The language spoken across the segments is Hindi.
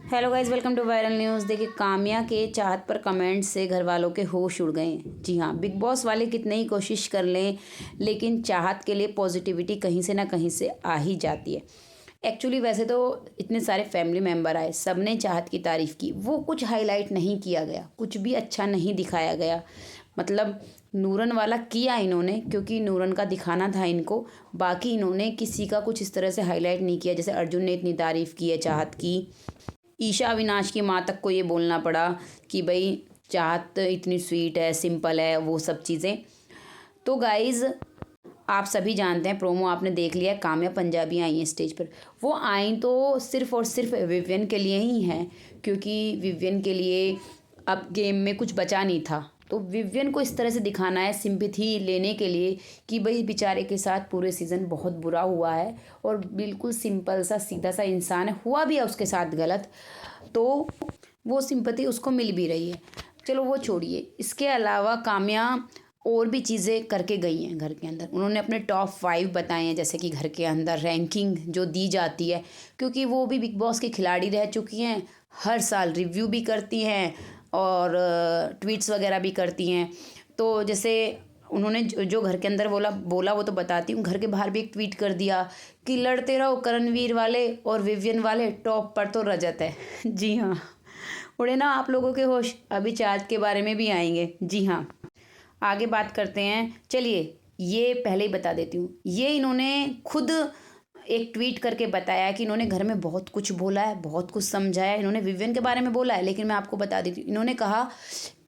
Hello guys, welcome to viral news. देखिए, काम्या के चाहत पर कमेंट से घर वालों के होश उड़ गए हैं। जी हाँ, बिग बॉस वाले कितने ही कोशिश कर लें, लेकिन चाहत के लिए पॉजिटिविटी कहीं से ना कहीं से आ ही जाती है। एक्चुअली वैसे तो इतने सारे फैमिली मेम्बर आए, सब ने चाहत की तारीफ़ की, वो कुछ हाईलाइट नहीं किया गया, कुछ भी अच्छा नहीं दिखाया गया। मतलब नूरन वाला किया इन्होंने, क्योंकि नूरन का दिखाना था इनको। बाकी इन्होंने किसी का कुछ इस तरह से हाईलाइट नहीं किया। जैसे अर्जुन ने इतनी तारीफ़ की है चाहत की, ईशा अविनाश की माँ तक को ये बोलना पड़ा कि भाई चाहत इतनी स्वीट है, सिंपल है, वो सब चीज़ें। तो गाइज़, आप सभी जानते हैं, प्रोमो आपने देख लिया है, काम्या पंजाबी आई हैं स्टेज पर। वो आई तो सिर्फ़ और सिर्फ विवियन के लिए ही हैं, क्योंकि विवियन के लिए अब गेम में कुछ बचा नहीं था। तो विवियन को इस तरह से दिखाना है, सिंपैथी लेने के लिए, कि भाई बेचारे के साथ पूरे सीज़न बहुत बुरा हुआ है और बिल्कुल सिंपल सा सीधा सा इंसान है, हुआ भी है उसके साथ गलत, तो वो सिंपैथी उसको मिल भी रही है। चलो वो छोड़िए, इसके अलावा काम्या और भी चीज़ें करके गई हैं घर के अंदर। उन्होंने अपने टॉप 5 बताए हैं, जैसे कि घर के अंदर रैंकिंग जो दी जाती है, क्योंकि वो भी बिग बॉस की खिलाड़ी रह चुकी हैं, हर साल रिव्यू भी करती हैं और ट्वीट्स वगैरह भी करती हैं। तो जैसे उन्होंने जो घर के अंदर बोला बोला वो तो बताती हूँ, घर के बाहर भी एक ट्वीट कर दिया कि लड़ते रहो करणवीर वाले और विवियन वाले, टॉप पर तो रजत है। जी हाँ, उड़े ना आप लोगों के होश, अभी चार्ज के बारे में भी आएंगे। जी हाँ, आगे बात करते हैं। चलिए, ये पहले ही बता देती हूँ, ये इन्होंने खुद एक ट्वीट करके बताया कि इन्होंने घर में बहुत कुछ बोला है, बहुत कुछ समझाया है। इन्होंने विवियन के बारे में बोला है, लेकिन मैं आपको बता देती हूँ, इन्होंने कहा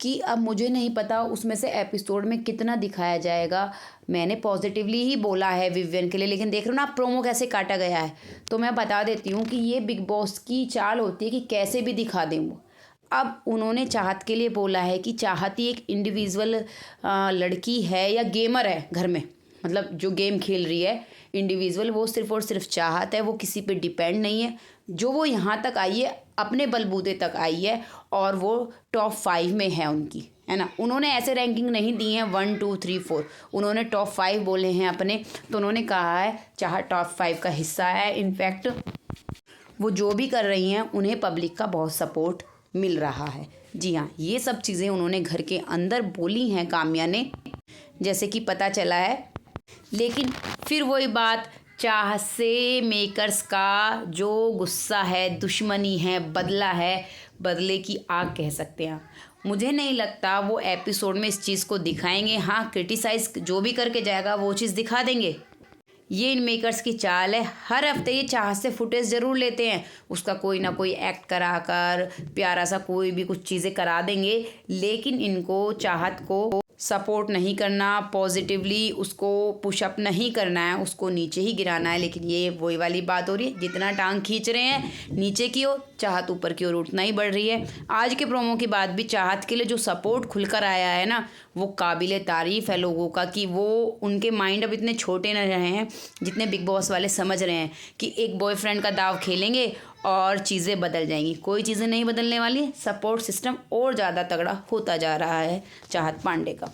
कि अब मुझे नहीं पता उसमें से एपिसोड में कितना दिखाया जाएगा। मैंने पॉजिटिवली ही बोला है विवियन के लिए, लेकिन देख रहे हो ना आप प्रोमो कैसे काटा गया है। तो मैं बता देती हूँ कि ये बिग बॉस की चाल होती है कि कैसे भी दिखा दें वो। अब उन्होंने चाहत के लिए बोला है कि चाहत ही एक इंडिविजुअल लड़की है या गेमर है घर में, मतलब जो गेम खेल रही है इंडिविजुअल, वो सिर्फ और सिर्फ चाहत है, वो किसी पे डिपेंड नहीं है। जो वो यहाँ तक आई है अपने बलबूते तक आई है, और वो टॉप 5 में है उनकी, है ना। उन्होंने ऐसे रैंकिंग नहीं दी है 1 2 3 4, उन्होंने टॉप 5 बोले हैं अपने। तो उन्होंने कहा है चाहत टॉप 5 का हिस्सा है। इनफैक्ट वो जो भी कर रही हैं उन्हें पब्लिक का बहुत सपोर्ट मिल रहा है। जी हाँ, ये सब चीज़ें उन्होंने घर के अंदर बोली हैं काम्या ने, जैसे कि पता चला है। लेकिन फिर वही बात, चाह से मेकर्स का जो गुस्सा है, दुश्मनी है, बदला है, बदले की आग कह सकते हैं। मुझे नहीं लगता वो एपिसोड में इस चीज़ को दिखाएंगे। हाँ, क्रिटिसाइज जो भी करके जाएगा वो चीज़ दिखा देंगे। ये इन मेकर्स की चाल है, हर हफ्ते ये चाहत से फुटेज ज़रूर लेते हैं, उसका कोई ना कोई एक्ट करा कर प्यारा सा कोई भी कुछ चीज़ें करा देंगे, लेकिन इनको चाहत को सपोर्ट नहीं करना, पॉजिटिवली उसको पुशअप नहीं करना है, उसको नीचे ही गिराना है। लेकिन ये वही वाली बात हो रही है, जितना टांग खींच रहे हैं नीचे की ओर, चाहत ऊपर की ओर उठना ही बढ़ रही है। आज के प्रोमो के बाद भी चाहत के लिए जो सपोर्ट खुलकर आया है ना, वो काबिले तारीफ़ है लोगों का, कि वो उनके माइंड अब इतने छोटे न रहे हैं जितने बिग बॉस वाले समझ रहे हैं कि एक बॉयफ्रेंड का दाव खेलेंगे और चीज़ें बदल जाएंगी। कोई चीज़ें नहीं बदलने वाली, सपोर्ट सिस्टम और ज़्यादा तगड़ा होता जा रहा है चाहत पांडे का।